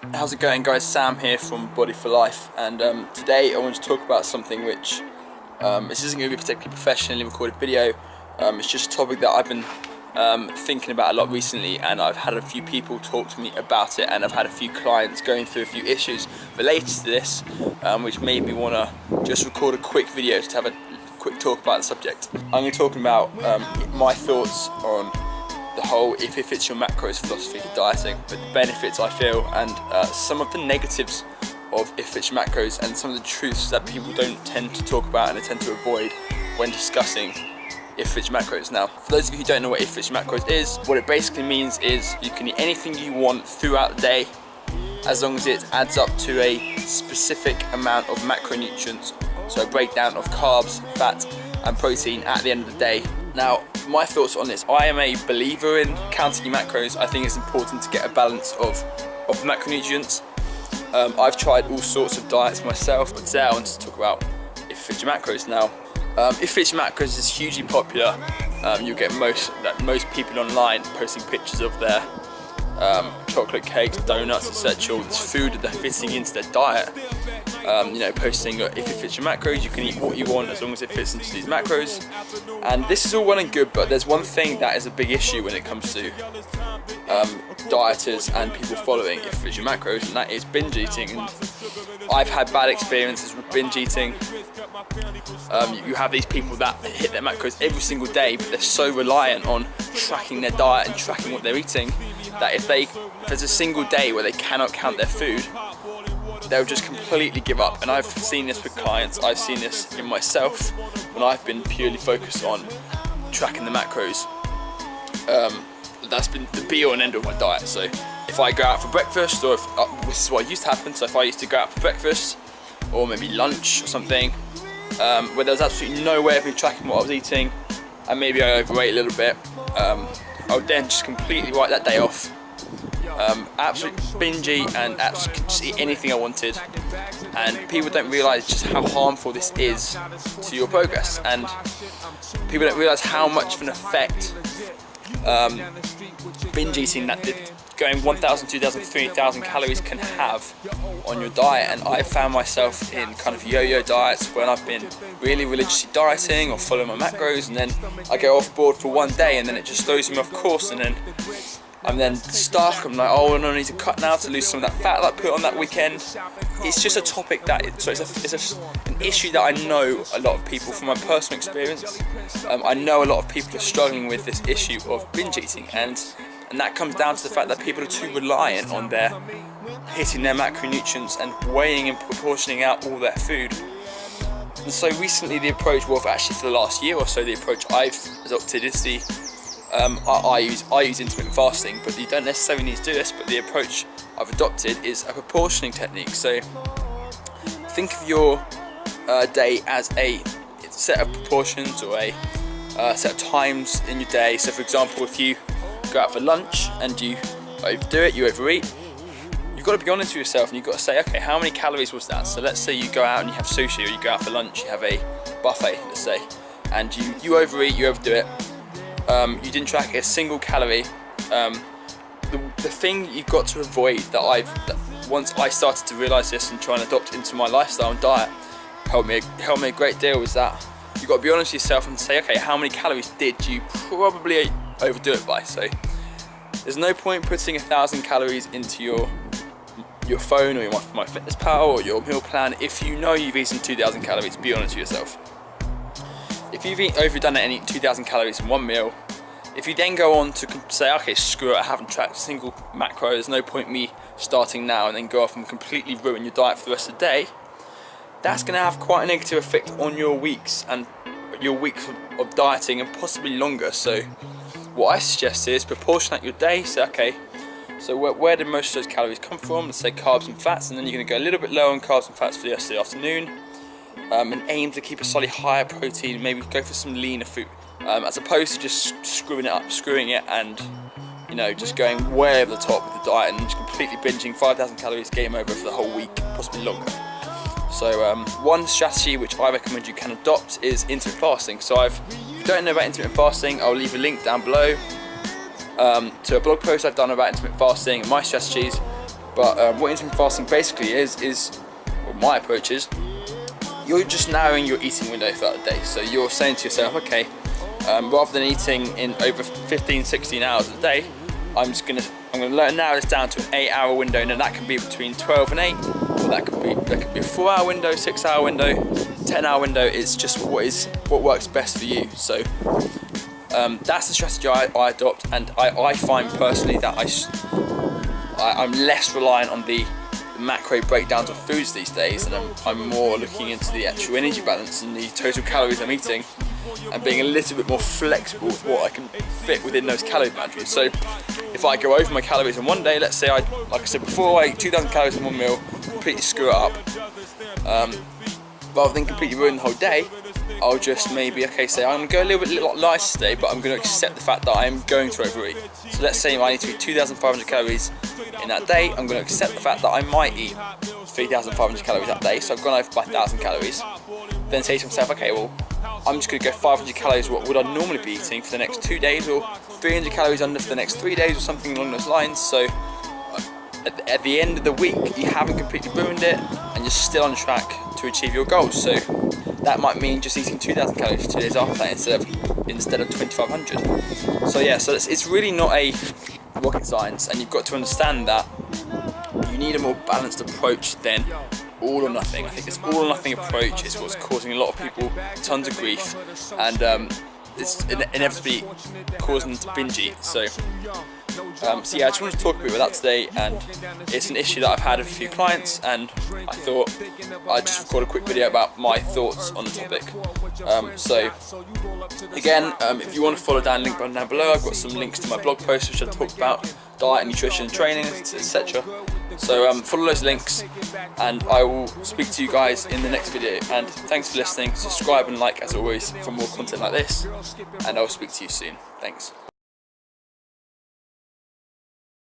How's it going, guys? Sam here from Body for Life, and today I want to talk about something which this isn't going to be a particularly professionally recorded video. It's just a topic that I've been thinking about a lot recently, and I've had a few people talk to me about it, and I've had a few clients going through a few issues related to this, which made me want to just record a quick video to have a quick talk about the subject. I'm going to be talking about my thoughts on the whole if it fits your macros philosophy for dieting, but the benefits I feel, and some of the negatives of if it fits your macros, and some of the truths that people don't tend to talk about and they tend to avoid when discussing if it fits your macros. Now, for those of you who don't know what if it fits your macros is, what it basically means is you can eat anything you want throughout the day as long as it adds up to a specific amount of macronutrients, so a breakdown of carbs, fat and protein at the end of the day. Now, my thoughts on this: I am a believer in counting your macros. I think it's important to get a balance of macronutrients. I've tried all sorts of diets myself, but today I want to talk about if it fits your macros. Now, if it fits your macros is hugely popular. You'll get most people online posting pictures of their chocolate cakes, donuts, etc. All this food that they're fitting into their diet. Posting if it fits your macros, you can eat what you want as long as it fits into these macros. And this is all well and good, but there's one thing that is a big issue when it comes to dieters and people following if it fits your macros, and that is binge eating. And I've had bad experiences with binge eating. You have these people that hit their macros every single day, but they're so reliant on tracking their diet and tracking what they're eating that if there's a single day where they cannot count their food, they'll just completely give up. And I've seen this with clients, I've seen this in myself when I've been purely focused on tracking the macros. That's been the be all and end all of my diet. So if I go out for breakfast, or if this is what used to happen, so if I used to go out for breakfast or maybe lunch or something, where there was absolutely no way of me tracking what I was eating, and maybe I overate a little bit, I would then just completely write that day off. Absolutely binge eat and absolutely just eat anything I wanted, and people don't realise just how harmful this is to your progress, and people don't realise how much of an effect binge eating, that going 1,000, 2,000, 3,000 calories can have on your diet. And I found myself in kind of yo-yo diets when I've been really religiously dieting or following my macros, and then I go off board for one day and then it just throws me off course, and then I'm then stuck. I'm like, oh, I need to cut now to lose some of that fat that I put on that weekend. It's just a topic that it's an issue that I know a lot of people, from my personal experience, I know a lot of people are struggling with this issue of binge eating, and that comes down to the fact that people are too reliant on their hitting their macronutrients and weighing and proportioning out all their food. And so recently the approach, well, actually for the last year or so, the approach I've adopted is I use intermittent fasting, but you don't necessarily need to do this, but the approach I've adopted is a proportioning technique. So think of your day as a set of proportions, or a set of times in your day. So for example, if you go out for lunch and you overdo it, you overeat, you've got to be honest with yourself, and you've got to say, okay, how many calories was that? So let's say you go out and you have sushi, or you go out for lunch, you have a buffet, let's say, and you overeat, you overdo it. You didn't track a single calorie. The thing you've got to avoid that once I started to realise this and try and adopt into my lifestyle and diet, helped me a great deal, is that you've got to be honest with yourself and say, okay, how many calories did you probably overdo it by? So there's no point putting 1,000 calories into your phone or your MyFitnessPal or your meal plan if you know you've eaten 2,000 calories. Be honest with yourself. If you've overdone it and eaten 2,000 calories in one meal, if you then go on to say, okay, screw it, I haven't tracked a single macro, there's no point me starting now, and then go off and completely ruin your diet for the rest of the day, that's going to have quite a negative effect on your weeks and your weeks of dieting, and possibly longer. So what I suggest is proportion out your day. Say, okay, so where did most of those calories come from? Let's say carbs and fats, and then you're going to go a little bit lower on carbs and fats for the rest of the afternoon. And aim to keep a slightly higher protein, maybe go for some leaner food, as opposed to just screwing it and just going way over the top with the diet and just completely binging 5,000 calories, game over for the whole week, possibly longer. So one strategy which I recommend you can adopt is intermittent fasting. So if you don't know about intermittent fasting, I'll leave a link down below to a blog post I've done about intermittent fasting and my strategies. But what intermittent fasting basically is well, my approach is, you're just narrowing your eating window throughout the day. So you're saying to yourself, okay, rather than eating in over 15, 16 hours a day, I'm gonna narrow this down to an 8-hour window, and that can be between 12 and 8, or that could be a 4-hour window, 6-hour window, 10-hour window. It's just what works best for you. So that's the strategy I adopt, and I find personally that I'm less reliant on the macro breakdowns of foods these days, and I'm more looking into the actual energy balance and the total calories I'm eating, and being a little bit more flexible with what I can fit within those calorie boundaries. So if I go over my calories in one day, let's say like I said before, I eat 2,000 calories in one meal, completely screw it up, rather than completely ruin the whole day, I'll just maybe, say I'm going to go a little bit lighter today, but I'm going to accept the fact that I'm going to overeat. So let's say I need to eat 2,500 calories in that day, I'm going to accept the fact that I might eat 3,500 calories that day, so I've gone over by 1,000 calories. Then say to myself, okay, well, I'm just going to go 500 calories what would I normally be eating for the next 2 days, or 300 calories under for the next 3 days, or something along those lines. So at the end of the week, you haven't completely ruined it, and you're still on track to achieve your goals. So that might mean just eating 2,000 calories for 2 days after that instead of 2,500. So yeah, so it's really not a rocket science, and you've got to understand that you need a more balanced approach than all or nothing. I think this all or nothing approach is what's causing a lot of people tons of grief, and it's inevitably causing them to binge eat. So yeah, I just wanted to talk a bit about that today, and it's an issue that I've had with a few clients, and I thought I'd just record a quick video about my thoughts on the topic. So again, if you want to follow down, link button down below, I've got some links to my blog posts which I talk about diet, nutrition, training, etc. So follow those links, and I will speak to you guys in the next video. And thanks for listening. Subscribe and like as always for more content like this, and I'll speak to you soon. Thanks.